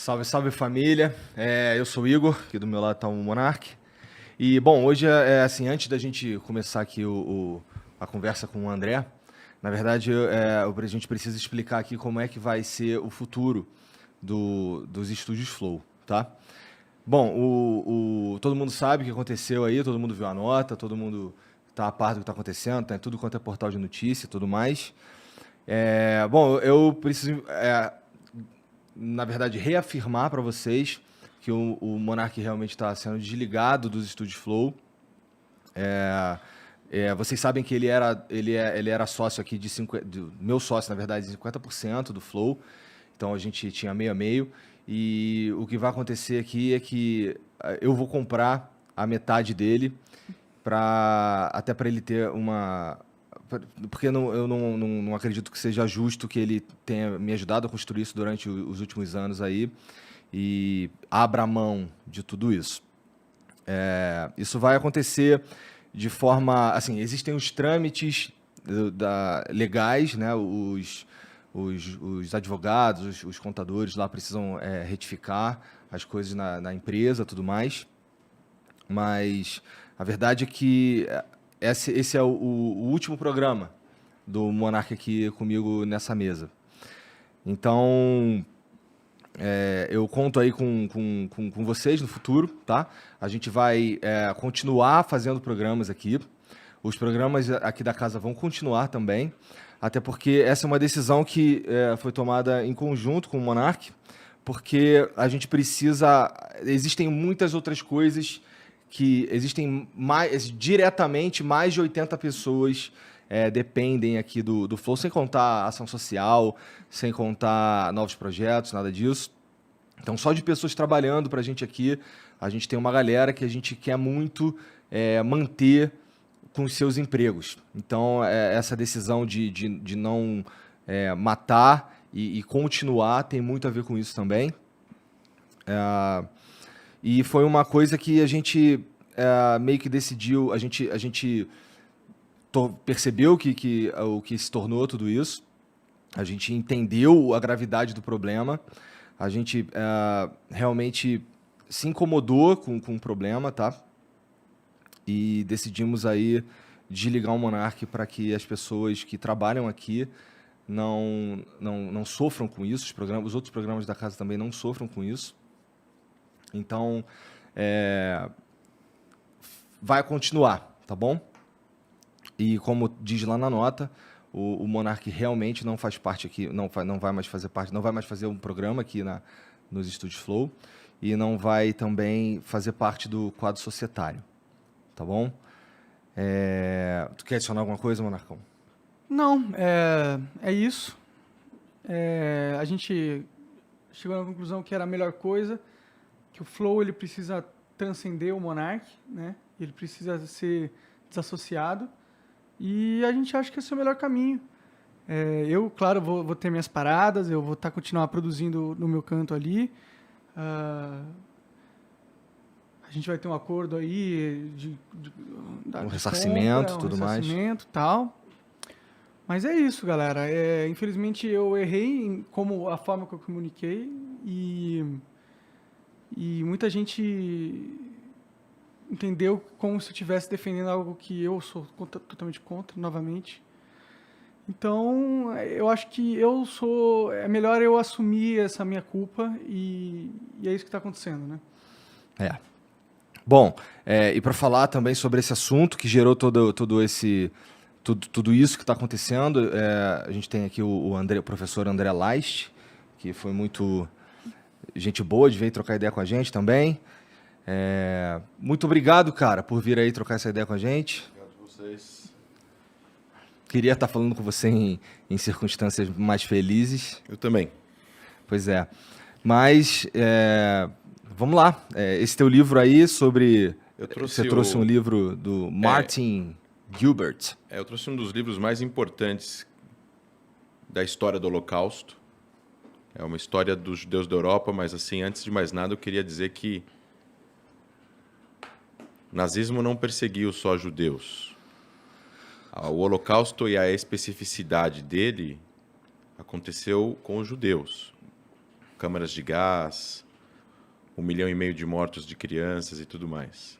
Salve, salve família. Eu sou o Igor, aqui do meu lado tá o Monark. E, bom, hoje assim, antes da gente começar aqui a conversa com o André, na verdade, a gente precisa explicar aqui como é que vai ser o futuro dos estúdios Flow, tá? Bom, todo mundo sabe o que aconteceu aí, todo mundo viu a nota, todo mundo tá a par do que tá acontecendo, tá em tudo quanto é portal de notícia e tudo mais. Bom, eu preciso, na verdade, reafirmar para vocês que o Monark realmente está sendo desligado dos estúdios Flow. Vocês sabem que ele era sócio aqui meu sócio, na verdade, de 50% do Flow. Então a gente tinha meio a meio. E o que vai acontecer aqui é que eu vou comprar a metade dele até para ele ter uma. Porque eu não acredito que seja justo que ele tenha me ajudado a construir isso durante os últimos anos aí e abra mão de tudo isso. Isso vai acontecer de forma... Assim, existem os trâmites legais, né? Os advogados, os contadores lá precisam retificar as coisas na empresa, tudo mais. Mas a verdade é que esse é o último programa do Monark aqui comigo nessa mesa. Então, eu conto aí com vocês no futuro, tá? A gente vai continuar fazendo programas aqui. Os programas aqui da casa vão continuar também, até porque essa é uma decisão que foi tomada em conjunto com o Monark, porque a gente precisa... Existem muitas outras coisas que existem diretamente mais de 80 pessoas dependem aqui do Flow, sem contar ação social, sem contar novos projetos, nada disso. Então, só de pessoas trabalhando para a gente aqui, a gente tem uma galera que a gente quer muito manter com os seus empregos. Então, essa decisão de não matar e continuar tem muito a ver com isso também. E foi uma coisa que a gente meio que decidiu, a gente percebeu o que se tornou tudo isso, a gente entendeu a gravidade do problema, a gente realmente se incomodou com o problema, tá? E decidimos aí desligar o Monark para que as pessoas que trabalham aqui não sofram com isso, os outros programas da casa também não sofram com isso. Então, vai continuar, tá bom? E como diz lá na nota, o Monark realmente não faz parte aqui, não vai mais fazer parte, não vai mais fazer um programa aqui nos estúdios Flow e não vai também fazer parte do quadro societário, tá bom? Tu quer adicionar alguma coisa, Monarcão? Não, é isso. A gente chegou à conclusão que era a melhor coisa, que o Flow ele precisa transcender o Monark, né? Ele precisa ser desassociado e a gente acha que esse é o melhor caminho. Eu, claro, vou ter minhas paradas, eu vou continuar produzindo no meu canto ali. A gente vai ter um acordo aí um ressarcimento, tudo mais. Ressarcimento, tal. Mas é isso, galera. Infelizmente eu errei em a forma que eu comuniquei e muita gente entendeu como se eu estivesse defendendo algo que eu sou totalmente contra, novamente. Então, eu acho que é melhor eu assumir essa minha culpa e é isso que está acontecendo, né? Bom, e para falar também sobre esse assunto que gerou tudo isso que está acontecendo, a gente tem aqui o professor André Leist, que foi muito gente boa de vir trocar ideia com a gente também. Muito obrigado, cara, por vir aí trocar essa ideia com a gente. Obrigado a vocês. Queria estar falando com você em circunstâncias mais felizes. Eu também. Pois é. Mas, vamos lá. Esse teu livro aí sobre... Você trouxe um livro do Martin Gilbert. Eu trouxe um dos livros mais importantes da história do Holocausto. É uma história dos judeus da Europa, mas, assim, antes de mais nada, eu queria dizer que o nazismo não perseguiu só judeus. O Holocausto e a especificidade dele aconteceu com os judeus. câmaras de gás, 1,5 milhão de mortos de crianças e tudo mais.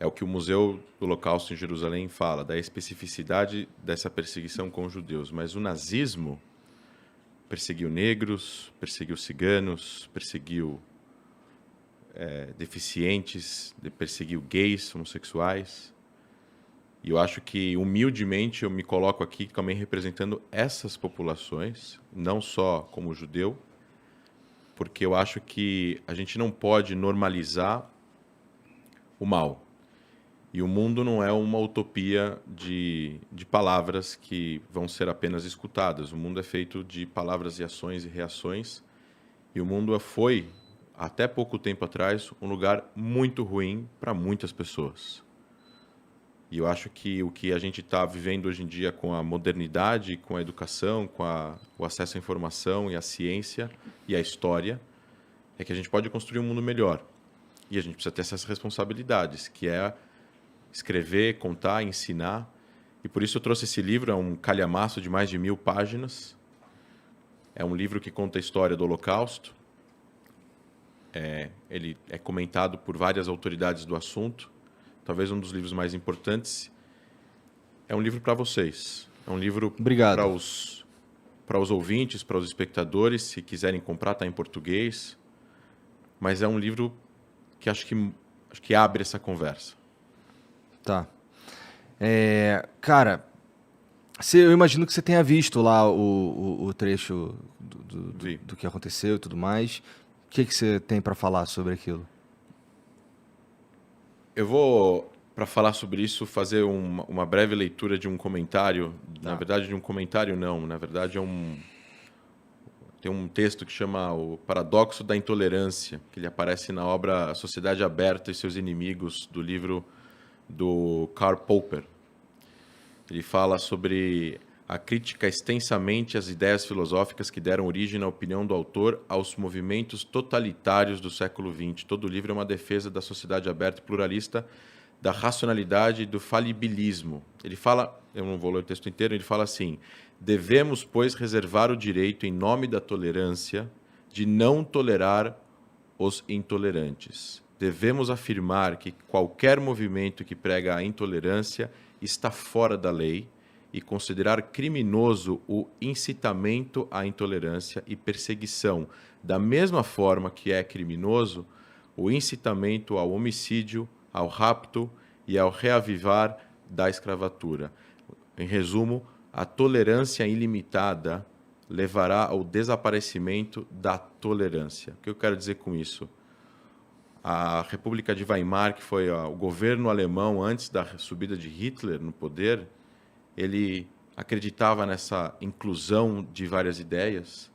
É o que o Museu do Holocausto em Jerusalém fala, da especificidade dessa perseguição com os judeus. Mas o nazismo perseguiu negros, perseguiu ciganos, perseguiu deficientes, perseguiu gays, homossexuais. E eu acho que, humildemente, eu me coloco aqui também representando essas populações, não só como judeu, porque eu acho que a gente não pode normalizar o mal. E o mundo não é uma utopia de palavras que vão ser apenas escutadas. O mundo é feito de palavras e ações e reações. E o mundo foi, até pouco tempo atrás, um lugar muito ruim para muitas pessoas. E eu acho que o que a gente está vivendo hoje em dia com a modernidade, com a educação, com o acesso à informação e à ciência e à história, é que a gente pode construir um mundo melhor. E a gente precisa ter essas responsabilidades, que é escrever, contar, ensinar. E por isso eu trouxe esse livro, é um calhamaço de mais de 1000 páginas. É um livro que conta a história do Holocausto. Ele é comentado por várias autoridades do assunto. Talvez um dos livros mais importantes. É um livro para vocês. É um livro para os ouvintes, para os espectadores. Se quiserem comprar, está em português. Mas é um livro que acho que abre essa conversa. Tá. Cara, eu imagino que você tenha visto lá o trecho do que aconteceu e tudo mais. O que você tem para falar sobre aquilo? Eu vou, para falar sobre isso, fazer uma breve leitura de um comentário. Tá. Na verdade, de um comentário não. Na verdade, tem um texto que chama O Paradoxo da Intolerância, que ele aparece na obra A Sociedade Aberta e Seus Inimigos, do livro do Karl Popper. Ele fala sobre a crítica extensamente às ideias filosóficas que deram origem, na opinião do autor, aos movimentos totalitários do século XX. Todo o livro é uma defesa da sociedade aberta e pluralista, da racionalidade e do falibilismo. Ele fala, eu não vou ler o texto inteiro, ele fala assim: devemos, pois, reservar o direito, em nome da tolerância, de não tolerar os intolerantes. Devemos afirmar que qualquer movimento que prega a intolerância está fora da lei e considerar criminoso o incitamento à intolerância e perseguição, da mesma forma que é criminoso o incitamento ao homicídio, ao rapto e ao reavivar da escravatura. Em resumo, a tolerância ilimitada levará ao desaparecimento da tolerância. O que eu quero dizer com isso? A República de Weimar, que foi o governo alemão antes da subida de Hitler no poder, ele acreditava nessa inclusão de várias ideias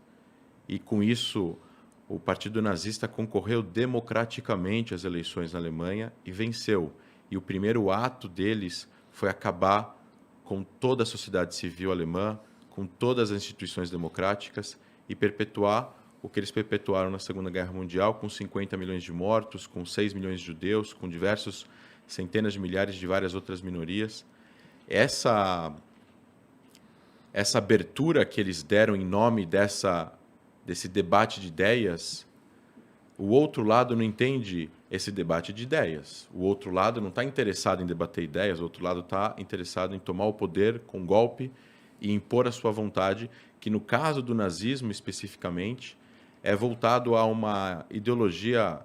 e, com isso, o Partido Nazista concorreu democraticamente às eleições na Alemanha e venceu. E o primeiro ato deles foi acabar com toda a sociedade civil alemã, com todas as instituições democráticas e perpetuar o que eles perpetuaram na Segunda Guerra Mundial, com 50 milhões de mortos, com 6 milhões de judeus, com diversos centenas de milhares de várias outras minorias. Essa abertura que eles deram em nome desse debate de ideias, o outro lado não entende esse debate de ideias. O outro lado não está interessado em debater ideias, o outro lado está interessado em tomar o poder com golpe e impor a sua vontade, que no caso do nazismo especificamente, é voltado a uma ideologia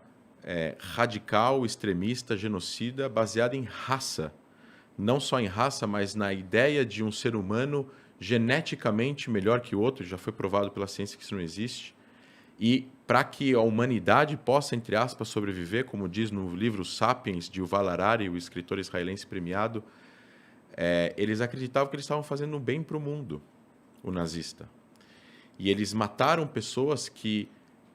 radical, extremista, genocida, baseada em raça. Não só em raça, mas na ideia de um ser humano geneticamente melhor que o outro. Já foi provado pela ciência que isso não existe. E para que a humanidade possa, entre aspas, sobreviver, como diz no livro Sapiens, de Yuval Harari, o escritor israelense premiado, eles acreditavam que eles estavam fazendo um bem para o mundo, o nazista. E eles mataram pessoas que,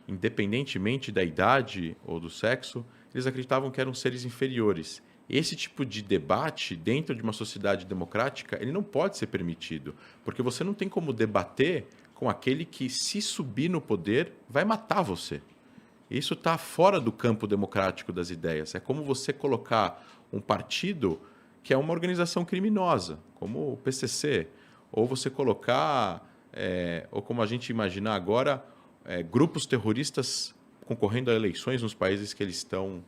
independentemente da idade ou do sexo, eles acreditavam que eram seres inferiores. Esse tipo de debate, dentro de uma sociedade democrática, ele não pode ser permitido, porque você não tem como debater com aquele que, se subir no poder, vai matar você. Isso está fora do campo democrático das ideias. É como você colocar um partido que é uma organização criminosa, como o PCC, ou você colocar, ou como a gente imaginar agora, grupos terroristas concorrendo a eleições nos países que eles estão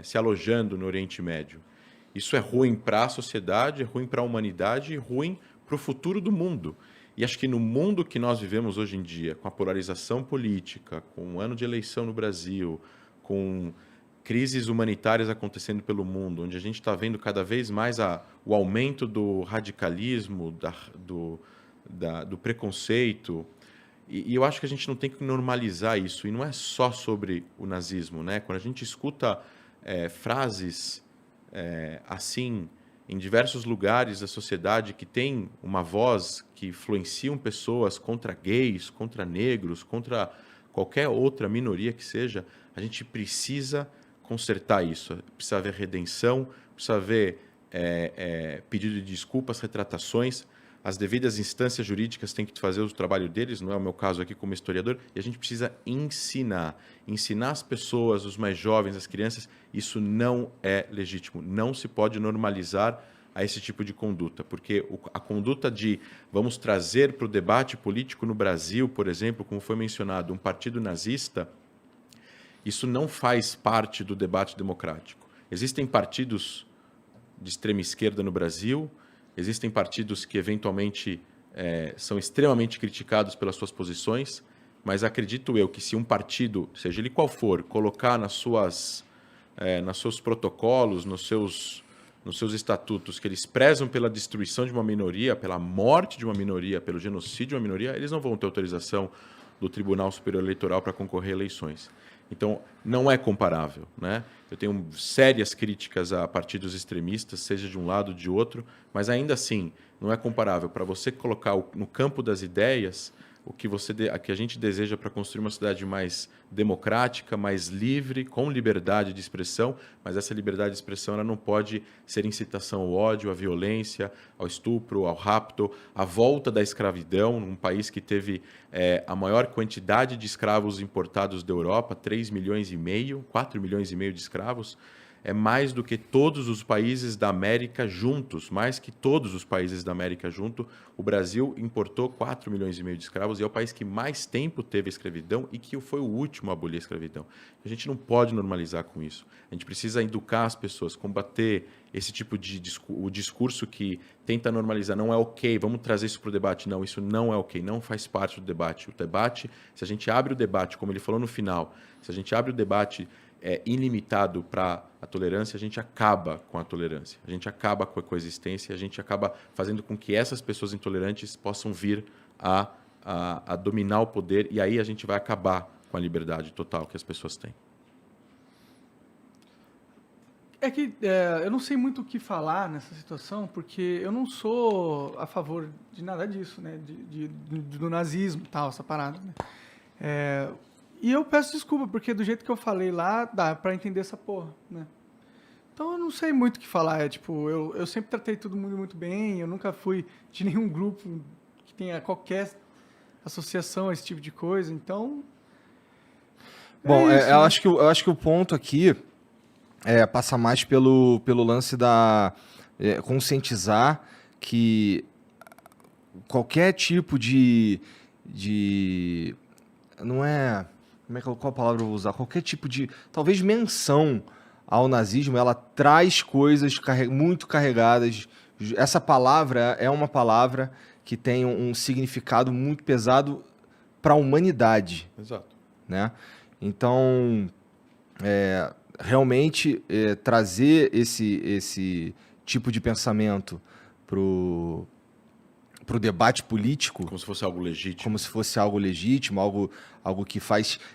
se alojando no Oriente Médio. Isso é ruim para a sociedade, é ruim para a humanidade e ruim para o futuro do mundo. E acho que no mundo que nós vivemos hoje em dia, com a polarização política, com o ano de eleição no Brasil, com crises humanitárias acontecendo pelo mundo, onde a gente está vendo cada vez mais o aumento do radicalismo, do preconceito, e eu acho que a gente não tem que normalizar isso. E não é só sobre o nazismo, né? Quando a gente escuta frases assim em diversos lugares da sociedade que tem uma voz que influenciam pessoas contra gays, contra negros, contra qualquer outra minoria que seja, a gente precisa consertar isso. Precisa haver redenção, precisa haver pedido de desculpas, retratações. As devidas instâncias jurídicas têm que fazer o trabalho deles, não é o meu caso aqui como historiador, e a gente precisa ensinar as pessoas, os mais jovens, as crianças, isso não é legítimo, não se pode normalizar a esse tipo de conduta, porque a conduta de vamos trazer para o debate político no Brasil, por exemplo, como foi mencionado, um partido nazista, isso não faz parte do debate democrático. Existem partidos de extrema esquerda no Brasil, existem partidos que, eventualmente, são extremamente criticados pelas suas posições, mas acredito eu que se um partido, seja ele qual for, colocar nos seus protocolos, nos seus estatutos, que eles prezam pela destruição de uma minoria, pela morte de uma minoria, pelo genocídio de uma minoria, eles não vão ter autorização do Tribunal Superior Eleitoral para concorrer a eleições. Então, não é comparável, né? Eu tenho sérias críticas a partidos extremistas, seja de um lado ou de outro, mas ainda assim, não é comparável. Para você colocar no campo das ideias o que a gente deseja para construir uma sociedade mais democrática, mais livre, com liberdade de expressão, mas essa liberdade de expressão ela não pode ser incitação ao ódio, à violência, ao estupro, ao rapto, à volta da escravidão, num país que teve a maior quantidade de escravos importados da Europa, 3,5 milhões, 4,5 milhões de escravos, é mais do que todos os países da América juntos, mais que todos os países da América juntos. O Brasil importou 4,5 milhões de escravos e é o país que mais tempo teve escravidão e que foi o último a abolir a escravidão. A gente não pode normalizar com isso. A gente precisa educar as pessoas, combater esse tipo de o discurso que tenta normalizar. Não é ok, vamos trazer isso para o debate. Não, isso não é ok, não faz parte do debate. O debate, se a gente abre o debate, como ele falou no final, se a gente abre o debate ilimitado para a tolerância, a gente acaba com a tolerância, a gente acaba com a coexistência, a gente acaba fazendo com que essas pessoas intolerantes possam vir a dominar o poder e aí a gente vai acabar com a liberdade total que as pessoas têm. É que eu não sei muito o que falar nessa situação, porque eu não sou a favor de nada disso, né? Do nazismo e tal, essa parada, né? E eu peço desculpa, porque do jeito que eu falei lá, dá pra entender essa porra, né? Então eu não sei muito o que falar. Eu sempre tratei todo mundo muito bem, eu nunca fui de nenhum grupo que tenha qualquer associação a esse tipo de coisa, então... Bom, isso, né? eu acho que o ponto aqui passa mais pelo lance da conscientizar que qualquer tipo de não é... Qual palavra eu vou usar? Qualquer tipo de, talvez, menção ao nazismo, ela traz coisas muito carregadas. Essa palavra é uma palavra que tem um significado muito pesado para a humanidade. Exato. Né? Então, realmente, trazer esse tipo de pensamento pro debate político... Como se fosse algo legítimo. Como se fosse algo legítimo, algo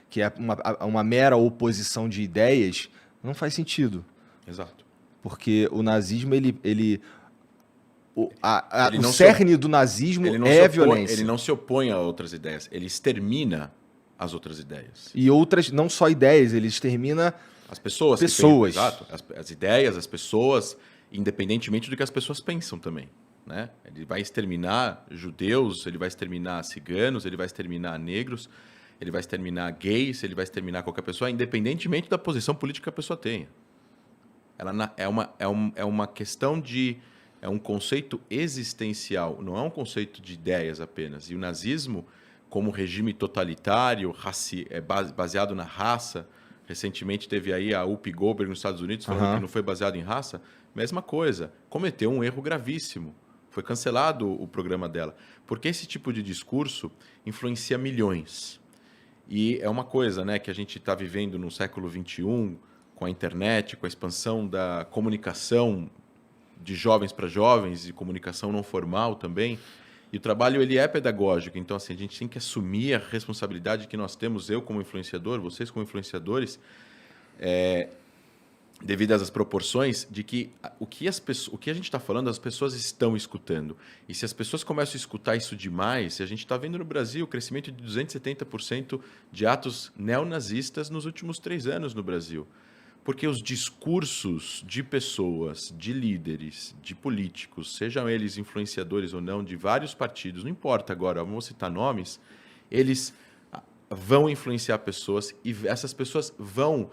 que é uma mera oposição de ideias, não faz sentido. Exato. Porque o nazismo, o cerne do nazismo é a violência. Ele não se opõe a outras ideias, ele extermina as outras ideias. E outras, não só ideias, ele extermina as pessoas. Exato. As ideias, as pessoas, independentemente do que as pessoas pensam também. Né? Ele vai exterminar judeus, ele vai exterminar ciganos, ele vai exterminar negros, ele vai exterminar gays, ele vai exterminar qualquer pessoa, independentemente da posição política que a pessoa tenha. Ela é uma questão de... É um conceito existencial, não é um conceito de ideias apenas. E o nazismo como regime totalitário, baseado na raça. Recentemente teve aí a Whoopi Goldberg nos Estados Unidos falando que não foi baseado em raça. Mesma coisa, cometeu um erro gravíssimo. Foi cancelado o programa dela. Porque esse tipo de discurso influencia milhões. E é uma coisa, né, que a gente está vivendo no século XXI, com a internet, com a expansão da comunicação de jovens para jovens e comunicação não formal também. E o trabalho ele é pedagógico, então assim, a gente tem que assumir a responsabilidade que nós temos, eu como influenciador, vocês como influenciadores, devido às proporções, de que o que a gente está falando, as pessoas estão escutando. E se as pessoas começam a escutar isso demais, a gente está vendo no Brasil o crescimento de 270% de atos neonazistas nos últimos 3 anos no Brasil. Porque os discursos de pessoas, de líderes, de políticos, sejam eles influenciadores ou não, de vários partidos, não importa agora, vamos citar nomes, eles vão influenciar pessoas e essas pessoas vão...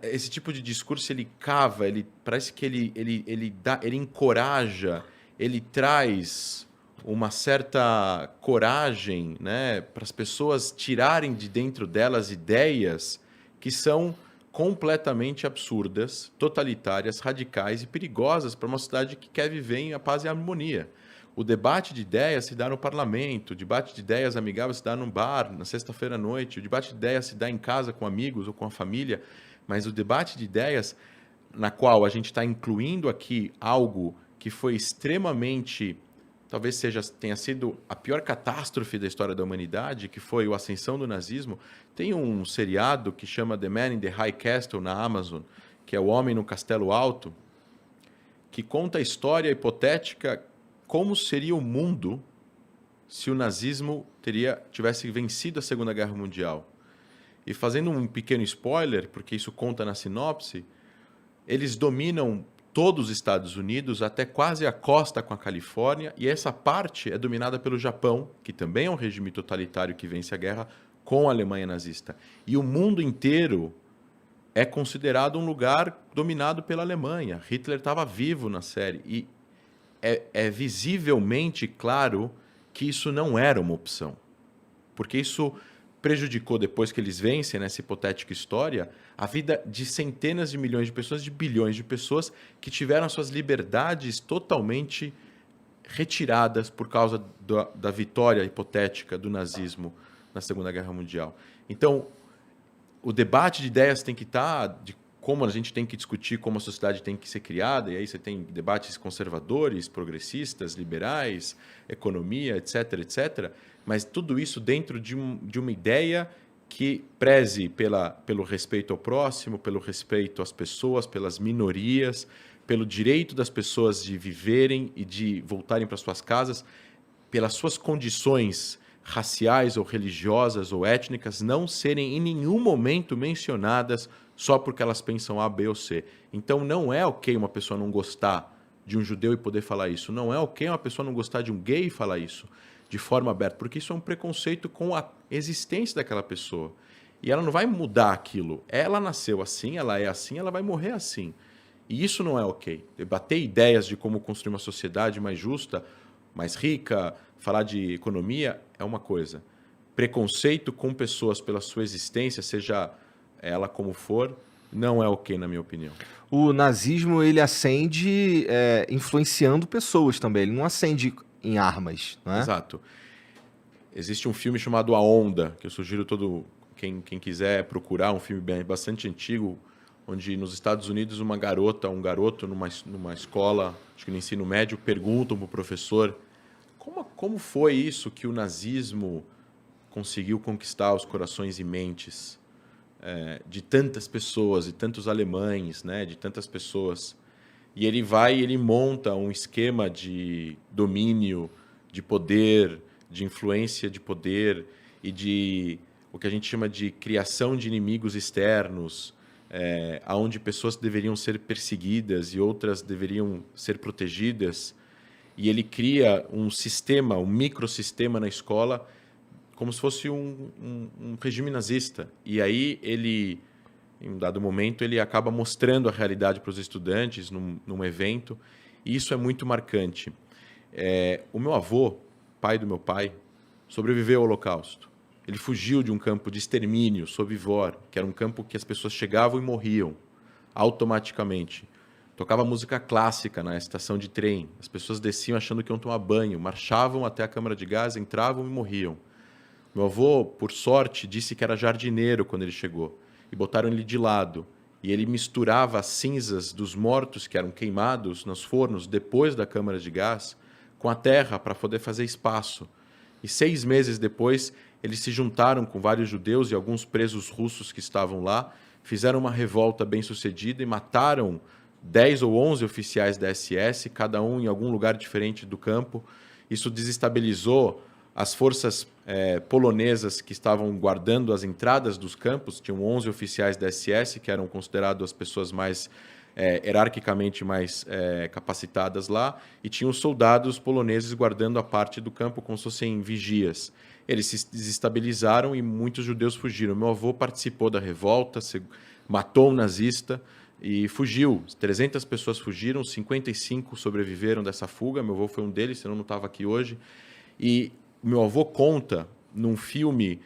Esse tipo de discurso, ele cava, parece que ele encoraja, ele traz uma certa coragem, né, para as pessoas tirarem de dentro delas ideias que são completamente absurdas, totalitárias, radicais e perigosas para uma sociedade que quer viver em paz e harmonia. O debate de ideias se dá no parlamento, o debate de ideias amigáveis se dá num bar, na sexta-feira à noite, o debate de ideias se dá em casa com amigos ou com a família, mas o debate de ideias, na qual a gente está incluindo aqui algo que foi extremamente, talvez tenha sido a pior catástrofe da história da humanidade, que foi a ascensão do nazismo. Tem um seriado que chama The Man in the High Castle na Amazon, que é O Homem no Castelo Alto, que conta a história hipotética como seria o mundo se o nazismo tivesse vencido a Segunda Guerra Mundial. E fazendo um pequeno spoiler, porque isso conta na sinopse, eles dominam todos os Estados Unidos, até quase a costa com a Califórnia, e essa parte é dominada pelo Japão, que também é um regime totalitário que vence a guerra com a Alemanha nazista. E o mundo inteiro é considerado um lugar dominado pela Alemanha. Hitler estava vivo na série, e é visivelmente claro que isso não era uma opção, porque isso prejudicou, depois que eles vencem nessa hipotética história, a vida de centenas de milhões de pessoas, de bilhões de pessoas que tiveram suas liberdades totalmente retiradas por causa da vitória hipotética do nazismo na Segunda Guerra Mundial. Então, o debate de ideias tem que estar de como a gente tem que discutir como a sociedade tem que ser criada, e aí você tem debates conservadores, progressistas, liberais, economia, etc., etc., mas tudo isso dentro de uma ideia que preze pelo respeito ao próximo, pelo respeito às pessoas, pelas minorias, pelo direito das pessoas de viverem e de voltarem para suas casas, pelas suas condições raciais ou religiosas ou étnicas não serem em nenhum momento mencionadas só porque elas pensam A, B ou C. Então não é ok uma pessoa não gostar de um judeu e poder falar isso. Não é ok uma pessoa não gostar de um gay e falar isso de forma aberta, porque isso é um preconceito com a existência daquela pessoa. E ela não vai mudar aquilo. Ela nasceu assim, ela é assim, ela vai morrer assim. E isso não é ok. Debater ideias de como construir uma sociedade mais justa, mais rica, falar de economia é uma coisa. Preconceito com pessoas pela sua existência, seja ela como for, não é ok, na minha opinião. O nazismo, ele acende influenciando pessoas também. Ele não acende em armas, não é? Exato. Existe um filme chamado A Onda, que eu sugiro quem quiser procurar, um filme bastante antigo, onde nos Estados Unidos um garoto numa escola, acho que no ensino médio, perguntam para o professor como foi isso que o nazismo conseguiu conquistar os corações e mentes de tantas pessoas, de tantos alemães, né, de tantas pessoas. E ele monta um esquema de domínio, de poder, de influência de poder e de o que a gente chama de criação de inimigos externos, onde pessoas deveriam ser perseguidas e outras deveriam ser protegidas. E ele cria um sistema, um microsistema na escola, como se fosse um regime nazista. E aí ele, em um dado momento, ele acaba mostrando a realidade para os estudantes num evento, e isso é muito marcante. O meu avô, pai do meu pai, sobreviveu ao Holocausto. Ele fugiu de um campo de extermínio, Sobibor, que era um campo que as pessoas chegavam e morriam automaticamente. Tocava música clássica na estação de trem. As pessoas desciam achando que iam tomar banho, marchavam até a câmara de gás, entravam e morriam. Meu avô, por sorte, disse que era jardineiro quando ele chegou. E botaram ele de lado. E ele misturava as cinzas dos mortos que eram queimados nos fornos depois da câmara de gás com a terra para poder fazer espaço. E 6 meses depois, eles se juntaram com vários judeus e alguns presos russos que estavam lá, fizeram uma revolta bem-sucedida e mataram 10 ou 11 oficiais da SS, cada um em algum lugar diferente do campo. Isso desestabilizou as forças polonesas que estavam guardando as entradas dos campos. Tinham 11 oficiais da SS, que eram considerados as pessoas mais hierarquicamente mais capacitadas lá, e tinham soldados poloneses guardando a parte do campo como se fossem vigias. Eles se desestabilizaram e muitos judeus fugiram. Meu avô participou da revolta, matou um nazista e fugiu. 300 pessoas fugiram, 55 sobreviveram dessa fuga. Meu avô foi um deles, senão não estava aqui hoje. E meu avô conta num filme,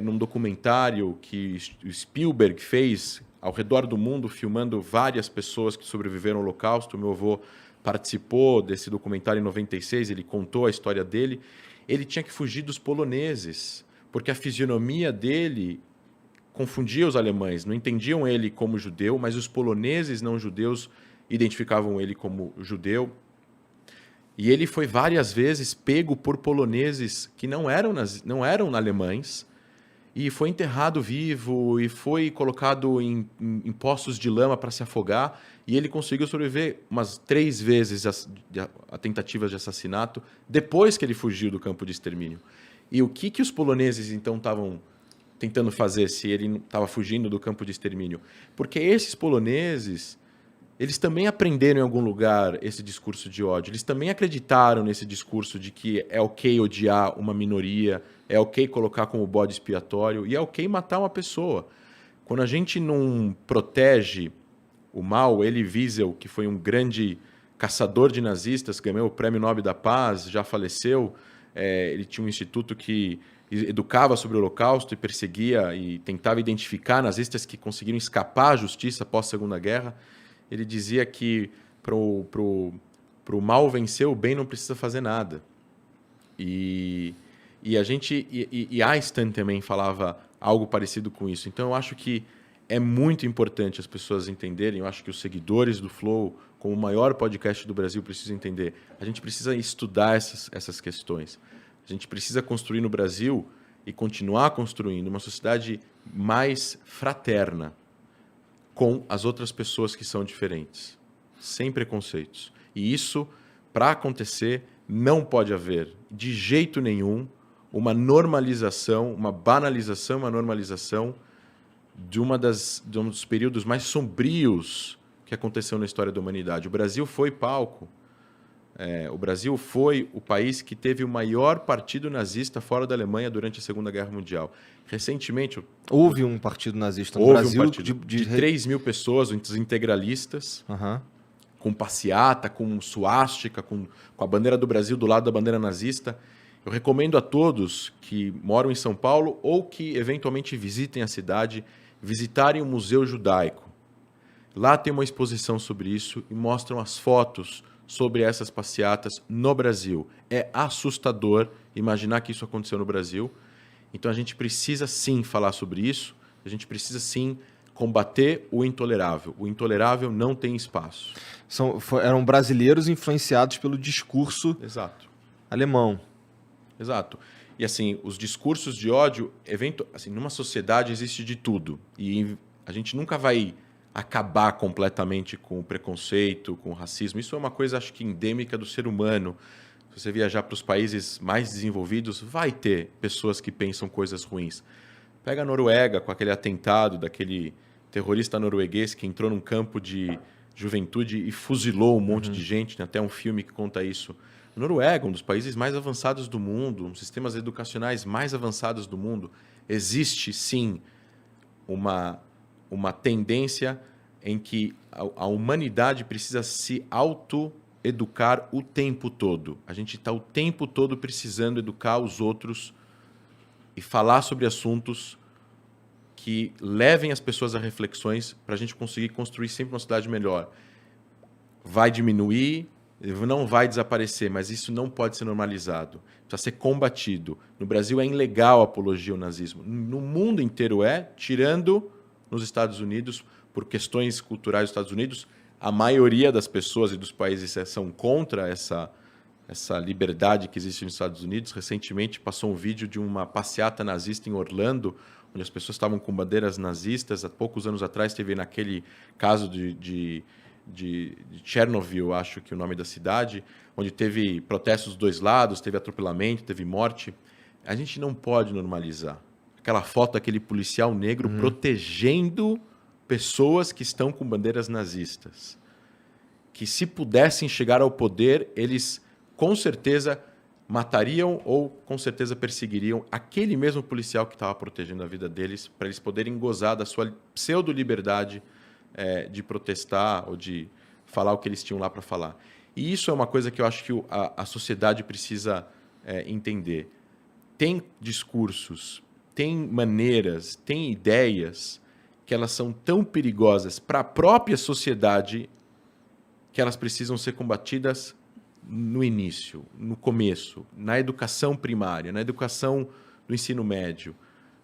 num documentário que o Spielberg fez ao redor do mundo, filmando várias pessoas que sobreviveram ao Holocausto. Meu avô participou desse documentário em 96, ele contou a história dele. Ele tinha que fugir dos poloneses, porque a fisionomia dele confundia os alemães. Não entendiam ele como judeu, mas os poloneses não judeus identificavam ele como judeu. E ele foi várias vezes pego por poloneses que não eram alemães, e foi enterrado vivo e foi colocado em poços de lama para se afogar, e ele conseguiu sobreviver umas 3 vezes a tentativas de assassinato depois que ele fugiu do campo de extermínio. E o que os poloneses então estavam tentando fazer se ele estava fugindo do campo de extermínio? Porque esses poloneses, eles também aprenderam em algum lugar esse discurso de ódio. Eles também acreditaram nesse discurso de que é ok odiar uma minoria, é ok colocar como bode expiatório e é ok matar uma pessoa. Quando a gente não protege o mal, Elie Wiesel, que foi um grande caçador de nazistas, ganhou o Prêmio Nobel da Paz, já faleceu. Ele tinha um instituto que educava sobre o Holocausto e perseguia e tentava identificar nazistas que conseguiram escapar à justiça após a Segunda Guerra. Ele dizia que para o mal vencer, o bem não precisa fazer nada. E Einstein também falava algo parecido com isso. Então, eu acho que é muito importante as pessoas entenderem. Eu acho que os seguidores do Flow, como o maior podcast do Brasil, precisam entender. A gente precisa estudar essas questões. A gente precisa construir no Brasil e continuar construindo uma sociedade mais fraterna com as outras pessoas que são diferentes, sem preconceitos. E isso, para acontecer, não pode haver, de jeito nenhum, uma normalização, uma banalização, uma normalização de um dos períodos mais sombrios que aconteceu na história da humanidade. O Brasil foi palco. O Brasil foi o país que teve o maior partido nazista fora da Alemanha durante a Segunda Guerra Mundial. Recentemente... Houve um partido nazista no Brasil. Houve um partido de 3 mil pessoas, os integralistas, com passeata, com suástica, com a bandeira do Brasil do lado da bandeira nazista. Eu recomendo a todos que moram em São Paulo ou que eventualmente visitem a cidade, visitarem o Museu Judaico. Lá tem uma exposição sobre isso e mostram as fotos sobre essas passeatas no Brasil. É assustador imaginar que isso aconteceu no Brasil. Então a gente precisa sim falar sobre isso, a gente precisa sim combater o intolerável. O intolerável não tem espaço. Eram brasileiros influenciados pelo discurso alemão. Exato. E assim, os discursos de ódio, numa sociedade existe de tudo. E a gente nunca vai acabar completamente com o preconceito, com o racismo. Isso é uma coisa, acho que, endêmica do ser humano. Se você viajar para os países mais desenvolvidos, vai ter pessoas que pensam coisas ruins. Pega a Noruega, com aquele atentado daquele terrorista norueguês que entrou num campo de juventude e fuzilou um monte de gente. Tem até um filme que conta isso. Noruega, um dos países mais avançados do mundo, um dos sistemas educacionais mais avançados do mundo. Existe, sim, uma tendência em que a humanidade precisa se educar o tempo todo. A gente está o tempo todo precisando educar os outros e falar sobre assuntos que levem as pessoas a reflexões para a gente conseguir construir sempre uma cidade melhor. Vai diminuir, não vai desaparecer, mas isso não pode ser normalizado. Precisa ser combatido. No Brasil é ilegal a apologia ao nazismo. No mundo inteiro tirando nos Estados Unidos, por questões culturais dos Estados Unidos, a maioria das pessoas e dos países são contra essa liberdade que existe nos Estados Unidos. Recentemente passou um vídeo de uma passeata nazista em Orlando, onde as pessoas estavam com bandeiras nazistas. Há poucos anos atrás teve naquele caso de Chernobyl, acho que é o nome da cidade, onde teve protestos dos dois lados, teve atropelamento, teve morte. A gente não pode normalizar. Aquela foto daquele policial negro protegendo pessoas que estão com bandeiras nazistas. Que se pudessem chegar ao poder, eles com certeza matariam ou com certeza perseguiriam aquele mesmo policial que estava protegendo a vida deles, para eles poderem gozar da sua pseudo-liberdade de protestar ou de falar o que eles tinham lá para falar. E isso é uma coisa que eu acho que a sociedade precisa entender. Tem discursos, tem maneiras, tem ideias que elas são tão perigosas para a própria sociedade que elas precisam ser combatidas no início, no começo, na educação primária, na educação do ensino médio,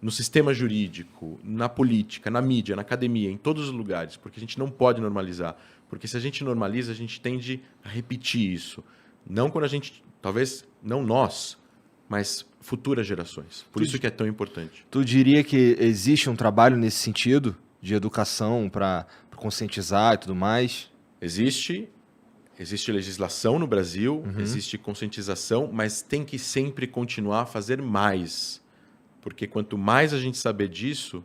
no sistema jurídico, na política, na mídia, na academia, em todos os lugares, porque a gente não pode normalizar. Porque se a gente normaliza, a gente tende a repetir isso. Não quando a gente, talvez não nós, mas futuras gerações. Por isso que é tão importante. Tu diria que existe um trabalho nesse sentido, de educação para conscientizar e tudo mais? Existe legislação no Brasil, existe conscientização, mas tem que sempre continuar a fazer mais. Porque quanto mais a gente saber disso,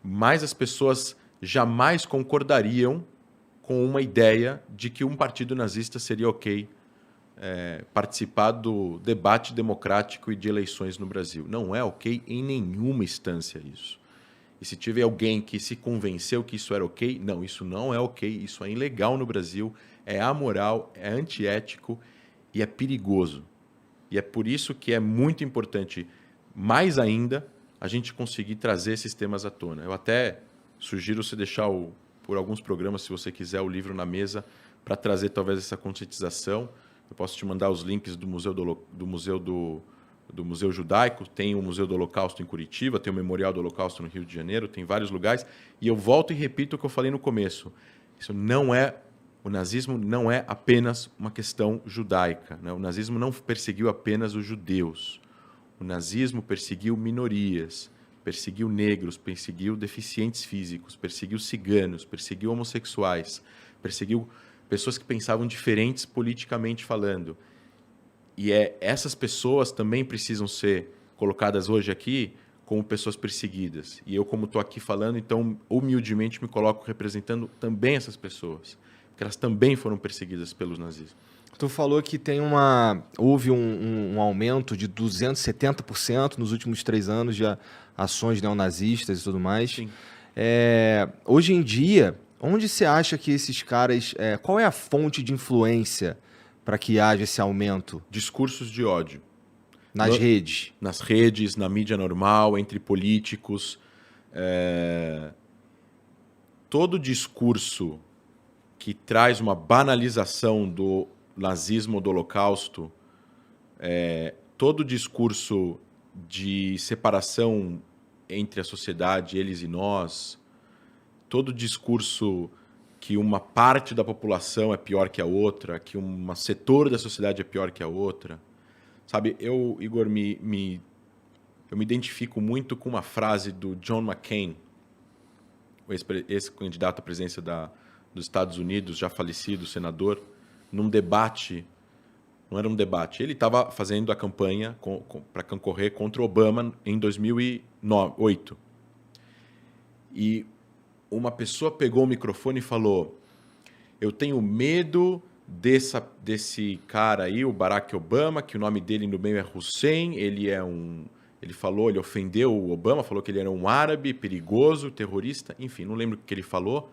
mais as pessoas jamais concordariam com uma ideia de que um partido nazista seria ok participar do debate democrático e de eleições no Brasil. Não é ok em nenhuma instância isso. E se tiver alguém que se convenceu que isso era ok, não, isso não é ok, isso é ilegal no Brasil, é amoral, é antiético e é perigoso. E é por isso que é muito importante, mais ainda, a gente conseguir trazer esses temas à tona. Eu até sugiro você deixar, por alguns programas, se você quiser, o livro na mesa para trazer talvez essa conscientização. Eu posso te mandar os links do Museu Judaico, tem o Museu do Holocausto em Curitiba, tem o Memorial do Holocausto no Rio de Janeiro, tem vários lugares. E eu volto e repito o que eu falei no começo. O nazismo não é apenas uma questão judaica, né? O nazismo não perseguiu apenas os judeus. O nazismo perseguiu minorias, perseguiu negros, perseguiu deficientes físicos, perseguiu ciganos, perseguiu homossexuais, perseguiu pessoas que pensavam diferentes politicamente falando. E essas pessoas também precisam ser colocadas hoje aqui como pessoas perseguidas. E eu, como estou aqui falando, então, humildemente me coloco representando também essas pessoas, porque elas também foram perseguidas pelos nazistas. Tu falou que houve um aumento de 270% nos últimos 3 anos de ações neonazistas e tudo mais. Sim. Hoje em dia, onde você acha que esses caras... qual é a fonte de influência para que haja esse aumento? Discursos de ódio. Nas redes? Nas redes, na mídia normal, entre políticos. Todo discurso que traz uma banalização do nazismo, do Holocausto, todo discurso de separação entre a sociedade, eles e nós, todo discurso que uma parte da população é pior que a outra, que um setor da sociedade é pior que a outra. Sabe, eu, Igor, eu me identifico muito com uma frase do John McCain, o ex-candidato à presidência dos Estados Unidos, já falecido, senador, num debate, não era um debate, ele estava fazendo a campanha para concorrer contra o Obama em 2008. E uma pessoa pegou o microfone e falou: eu tenho medo desse cara aí, o Barack Obama, que o nome dele no meio é Hussein, ele ofendeu o Obama, falou que ele era um árabe, perigoso, terrorista, enfim, não lembro o que ele falou.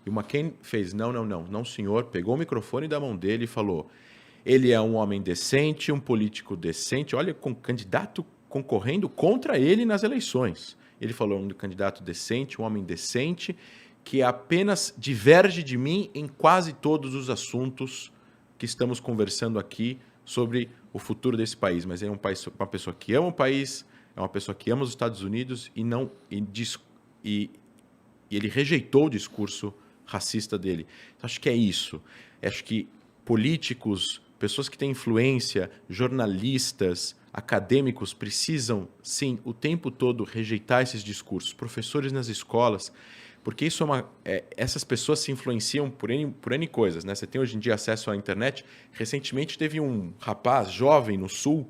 E o McCain fez, não, senhor, pegou o microfone da mão dele e falou, ele é um homem decente, um político decente, olha, com candidato concorrendo contra ele nas eleições. Ele falou, um candidato decente, um homem decente, que apenas diverge de mim em quase todos os assuntos que estamos conversando aqui sobre o futuro desse país. Mas é uma pessoa que ama o país, é uma pessoa que ama os Estados Unidos e ele rejeitou o discurso racista dele. Então, acho que é isso. Acho que políticos, pessoas que têm influência, jornalistas, acadêmicos precisam, sim, o tempo todo rejeitar esses discursos. Professores nas escolas, porque isso essas pessoas se influenciam por N coisas, né? Você tem hoje em dia acesso à internet. Recentemente teve um rapaz jovem no Sul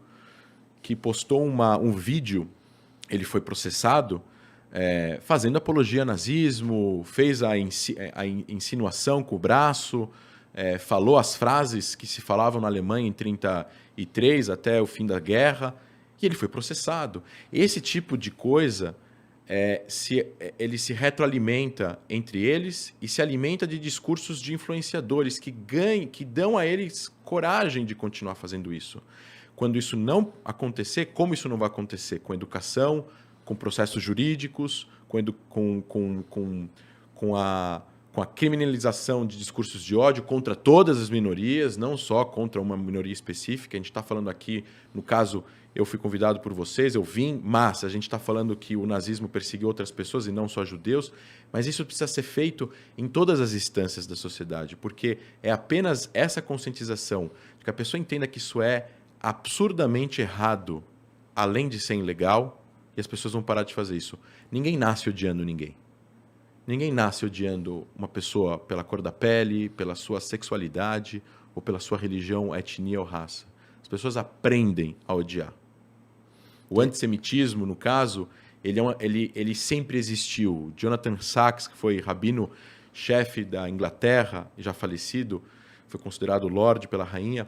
que postou um vídeo, ele foi processado, fazendo apologia ao nazismo, fez a insinuação com o braço, falou as frases que se falavam na Alemanha em 1933 até o fim da guerra, e ele foi processado. Esse tipo de coisa, ele se retroalimenta entre eles e se alimenta de discursos de influenciadores que dão a eles coragem de continuar fazendo isso. Quando isso não acontecer, como isso não vai acontecer? Com educação, com processos jurídicos, com a criminalização de discursos de ódio contra todas as minorias, não só contra uma minoria específica. A gente está falando aqui, no caso, eu fui convidado por vocês, eu vim, mas a gente está falando que o nazismo perseguiu outras pessoas e não só judeus, mas isso precisa ser feito em todas as instâncias da sociedade, porque é apenas essa conscientização, de que a pessoa entenda que isso é absurdamente errado, além de ser ilegal, e as pessoas vão parar de fazer isso. Ninguém nasce odiando ninguém. Ninguém nasce odiando uma pessoa pela cor da pele, pela sua sexualidade, ou pela sua religião, etnia ou raça. As pessoas aprendem a odiar. O antissemitismo, no caso, ele sempre existiu. Jonathan Sacks, que foi rabino-chefe da Inglaterra, já falecido, foi considerado Lorde pela rainha,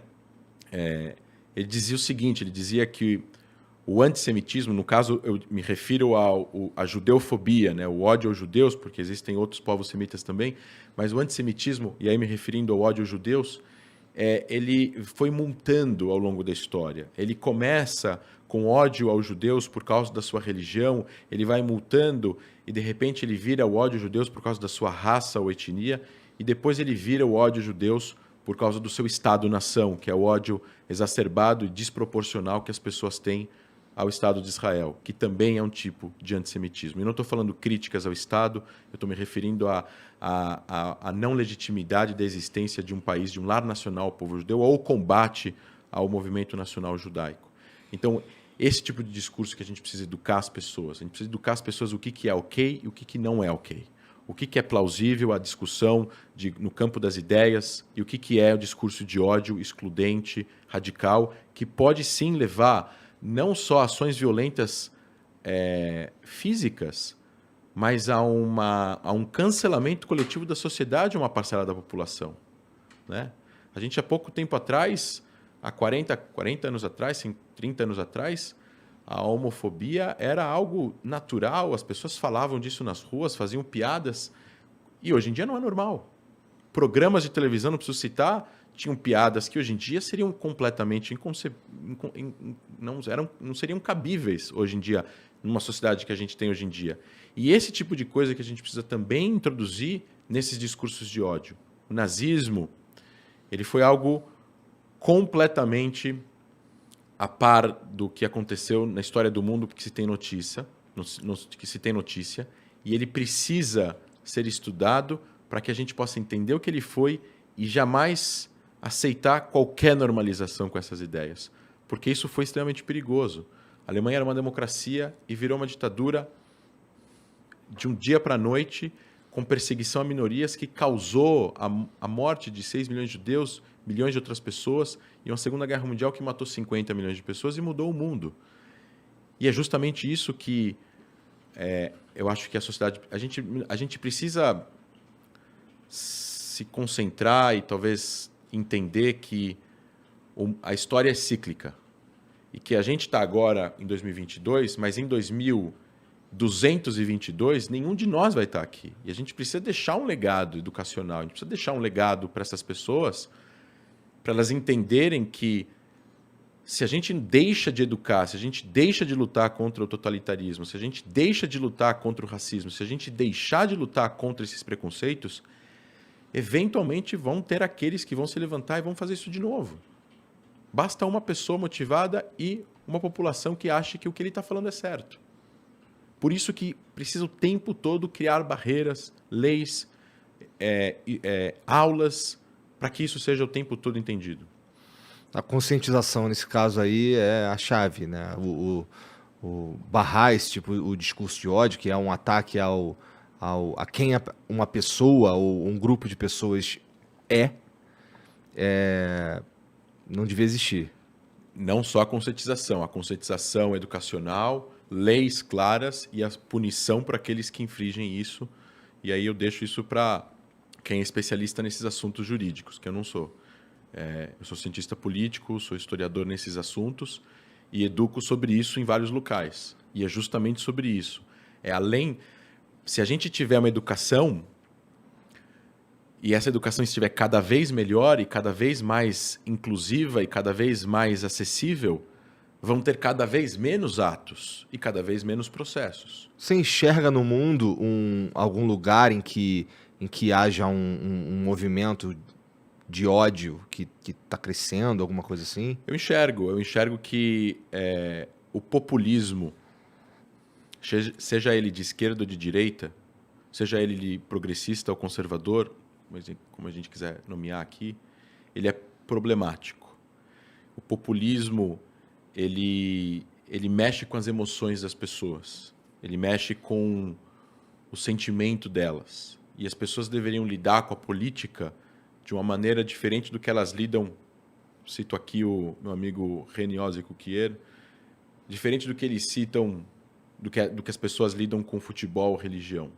ele dizia o seguinte, ele dizia que o antissemitismo, no caso, eu me refiro à judeofobia, né? O ódio aos judeus, porque existem outros povos semitas também, mas o antissemitismo, e aí me referindo ao ódio aos judeus, ele foi montando ao longo da história. Ele começa com ódio aos judeus por causa da sua religião, ele vai mutando e, de repente, ele vira o ódio aos judeus por causa da sua raça ou etnia, e depois ele vira o ódio aos judeus por causa do seu Estado-nação, que é o ódio exacerbado e desproporcional que as pessoas têm ao Estado de Israel, que também é um tipo de antissemitismo. E não estou falando críticas ao Estado, eu estou me referindo à não legitimidade da existência de um país, de um lar nacional, o povo judeu, ou o combate ao movimento nacional judaico. Então, esse tipo de discurso que a gente precisa educar as pessoas. A gente precisa educar as pessoas o que é ok e o que não é ok. O que é plausível, a discussão no campo das ideias, e o que é o discurso de ódio excludente, radical, que pode sim levar não só ações violentas físicas, mas a um cancelamento coletivo da sociedade, uma parcela da população. Né? A gente, há pouco tempo atrás, há 40 anos atrás, 30 anos atrás, a homofobia era algo natural, as pessoas falavam disso nas ruas, faziam piadas, e hoje em dia não é normal. Programas de televisão, não preciso citar, tinham piadas que hoje em dia seriam completamente não seriam cabíveis hoje em dia, numa sociedade que a gente tem hoje em dia. E esse tipo de coisa que a gente precisa também introduzir nesses discursos de ódio. O nazismo, ele foi algo completamente a par do que aconteceu na história do mundo que se tem notícia, e ele precisa ser estudado para que a gente possa entender o que ele foi e jamais aceitar qualquer normalização com essas ideias, porque isso foi extremamente perigoso. A Alemanha era uma democracia e virou uma ditadura de um dia para a noite, com perseguição a minorias, que causou a morte de 6 milhões de judeus, milhões de outras pessoas, e uma Segunda Guerra Mundial que matou 50 milhões de pessoas e mudou o mundo. E é justamente isso que eu acho que a sociedade... A gente precisa se concentrar e talvez entender que a história é cíclica e que a gente está agora em 2022, mas em 2000, 222, nenhum de nós vai estar aqui. E a gente precisa deixar um legado educacional, a gente precisa deixar um legado para essas pessoas, para elas entenderem que se a gente deixa de educar, se a gente deixa de lutar contra o totalitarismo, se a gente deixa de lutar contra o racismo, se a gente deixar de lutar contra esses preconceitos, eventualmente vão ter aqueles que vão se levantar e vão fazer isso de novo. Basta uma pessoa motivada e uma população que ache que o que ele está falando é certo. Por isso que precisa o tempo todo criar barreiras, leis, aulas, para que isso seja o tempo todo entendido. A conscientização, nesse caso aí, é a chave, né? O barrar esse tipo, o discurso de ódio, que é um ataque a quem uma pessoa ou um grupo de pessoas não devia existir. Não só a conscientização educacional, leis claras e a punição para aqueles que infringem isso. E aí eu deixo isso para quem é especialista nesses assuntos jurídicos, que eu não sou. Eu sou cientista político, sou historiador nesses assuntos e educo sobre isso em vários locais. E é justamente sobre isso. Se a gente tiver uma educação e essa educação estiver cada vez melhor e cada vez mais inclusiva e cada vez mais acessível, vão ter cada vez menos atos e cada vez menos processos. Você enxerga no mundo algum lugar em que haja um movimento de ódio que está crescendo, alguma coisa assim? Eu enxergo que o populismo, seja ele de esquerda ou de direita, seja ele de progressista ou conservador, como a gente quiser nomear aqui, ele é problemático. O populismo, ele mexe com as emoções das pessoas, ele mexe com o sentimento delas. E as pessoas deveriam lidar com a política de uma maneira diferente do que elas lidam, cito aqui o meu amigo René Ozzy-Cuquier, diferente do que eles citam, do que as pessoas lidam com futebol ou religião.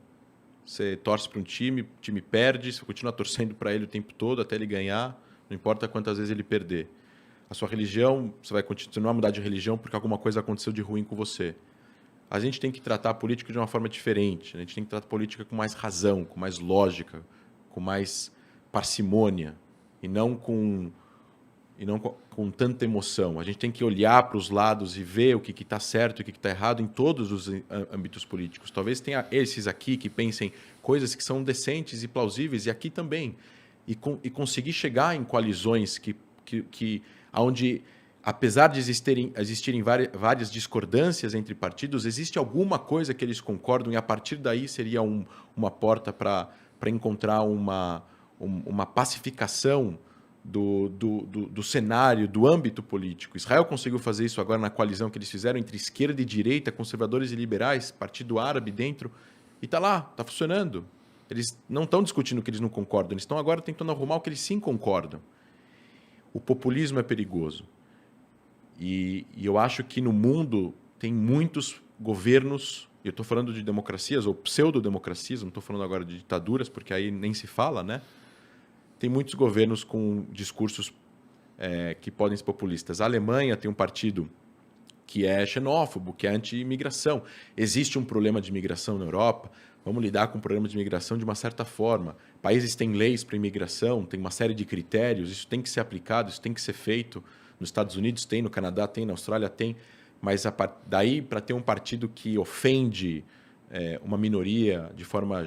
Você torce para um time, o time perde, você continua torcendo para ele o tempo todo até ele ganhar, não importa quantas vezes ele perder. A sua religião, você vai continuar a mudar de religião porque alguma coisa aconteceu de ruim com você. A gente tem que tratar a política de uma forma diferente, a gente tem que tratar a política com mais razão, com mais lógica, com mais parcimônia e não com tanta emoção. A gente tem que olhar para os lados e ver o que está certo e o que está errado em todos os âmbitos políticos. Talvez tenha esses aqui que pensem coisas que são decentes e plausíveis, e aqui também. E conseguir chegar em coalizões onde, apesar de existirem várias discordâncias entre partidos, existe alguma coisa que eles concordam, e a partir daí seria uma porta para encontrar uma pacificação do cenário, do âmbito político. Israel conseguiu fazer isso agora na coalizão que eles fizeram entre esquerda e direita, conservadores e liberais, partido árabe dentro, e está lá, está funcionando. Eles não estão discutindo o que eles não concordam, eles estão agora tentando arrumar o que eles sim concordam. O populismo é perigoso. E eu acho que no mundo tem muitos governos, eu estou falando de democracias ou pseudo-democracias, não estou falando agora de ditaduras, porque aí nem se fala, né? Tem muitos governos com discursos que podem ser populistas. A Alemanha tem um partido que é xenófobo, que é anti-imigração. Existe um problema de imigração na Europa, vamos lidar com o problema de imigração de uma certa forma. Países têm leis para imigração, tem uma série de critérios, isso tem que ser aplicado, isso tem que ser feito. Nos Estados Unidos tem, no Canadá tem, na Austrália tem, mas daí para ter um partido que ofende uma minoria de forma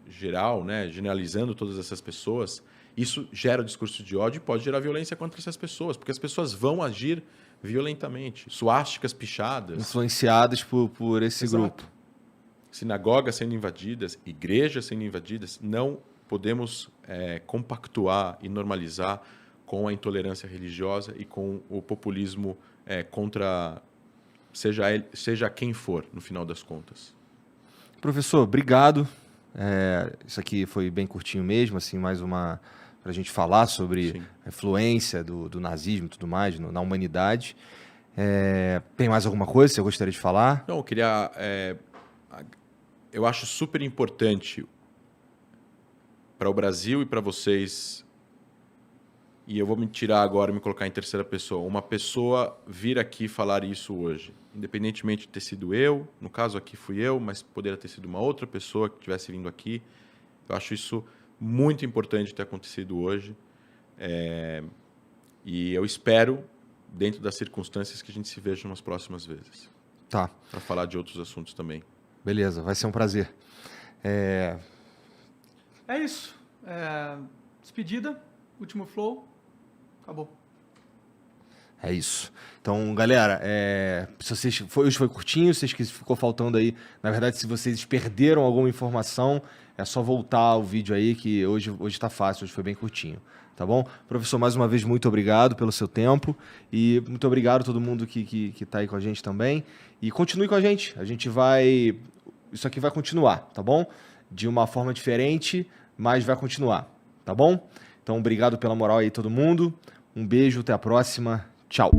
geral, né, generalizando todas essas pessoas, isso gera discurso de ódio e pode gerar violência contra essas pessoas, porque as pessoas vão agir violentamente. Suásticas pichadas. Influenciadas por esse Exato. grupo. Sinagogas sendo invadidas, igrejas sendo invadidas. Não podemos compactuar e normalizar com a intolerância religiosa e com o populismo contra seja quem for, no final das contas. Professor, obrigado. Isso aqui foi bem curtinho mesmo, assim, mais uma para a gente falar sobre Sim. a influência do nazismo e tudo mais na humanidade. Tem mais alguma coisa que você gostaria de falar? Não, eu queria... eu acho super importante para o Brasil e para vocês e eu vou me tirar agora e me colocar em terceira pessoa, uma pessoa vir aqui falar isso hoje, independentemente de ter sido eu, no caso aqui fui eu, mas poderia ter sido uma outra pessoa que tivesse vindo aqui, eu acho isso muito importante ter acontecido hoje, e eu espero, dentro das circunstâncias, que a gente se veja nas próximas vezes. Tá. Para falar de outros assuntos também. Beleza, vai ser um prazer. É isso. Despedida, último flow, acabou. É isso. Então, galera, se vocês, hoje foi curtinho, se vocês ficou faltando aí, na verdade, se vocês perderam alguma informação, é só voltar o vídeo aí, que hoje tá fácil, hoje foi bem curtinho, tá bom? Professor, mais uma vez, muito obrigado pelo seu tempo e muito obrigado a todo mundo que tá aí com a gente também. E continue com a gente isso aqui vai continuar, tá bom? De uma forma diferente, mas vai continuar, tá bom? Então, obrigado pela moral aí todo mundo, um beijo, até a próxima, tchau!